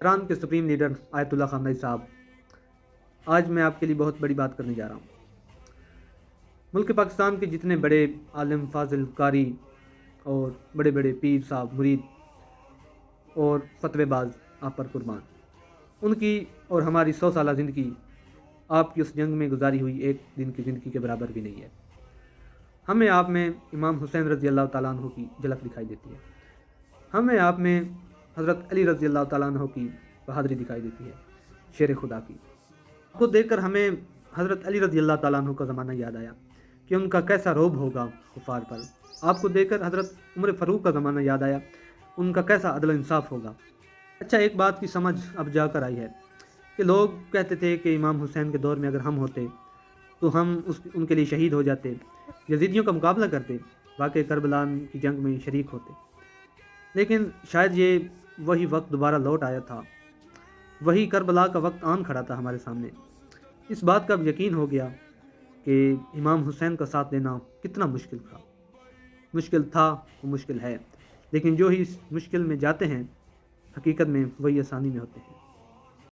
ایران کے supreme leader آیت اللہ خامنئی صاحب، آج میں آپ کے لیے بہت بڑی بات کرنے جا رہا ہوں۔ ملک پاکستان کے جتنے بڑے عالم، فاضل، قاری اور بڑے بڑے پیر صاحب، مرید اور فتوی باز آپ پر قربان، ان کی اور ہماری 100 سالہ زندگی آپ کی اس جنگ میں گزاری ہوئی ایک دن کی زندگی کے برابر بھی نہیں ہے۔ ہمیں آپ میں امام حسین رضی اللہ تعالیٰ عنہ کی جھلک دکھائی دیتی ہے، ہمیں آپ میں حضرت علی رضی اللہ تعالیٰ عنہ کی بہادری دکھائی دیتی ہے، شیر خدا کی۔ آپ کو دیکھ کر ہمیں حضرت علی رضی اللہ تعالیٰ عنہ کا زمانہ یاد آیا کہ ان کا کیسا رعب ہوگا کفار پر۔ آپ کو دیکھ کر حضرت عمر فاروق کا زمانہ یاد آیا، ان کا کیسا عدل و انصاف ہوگا۔ اچھا، ایک بات کی سمجھ اب جا کر آئی ہے کہ لوگ کہتے تھے کہ امام حسین کے دور میں اگر ہم ہوتے تو ہم ان کے لیے شہید ہو جاتے، یزیدیوں کا مقابلہ کرتے، واقع کربلا کی جنگ میں شریک ہوتے۔ لیکن شاید یہ وہی وقت دوبارہ لوٹ آیا تھا، وہی کربلا کا وقت آن کھڑا تھا ہمارے سامنے۔ اس بات کا اب یقین ہو گیا کہ امام حسین کا ساتھ دینا کتنا مشکل تھا، وہ مشکل ہے، لیکن جو ہی اس مشکل میں جاتے ہیں حقیقت میں وہی آسانی میں ہوتے ہیں۔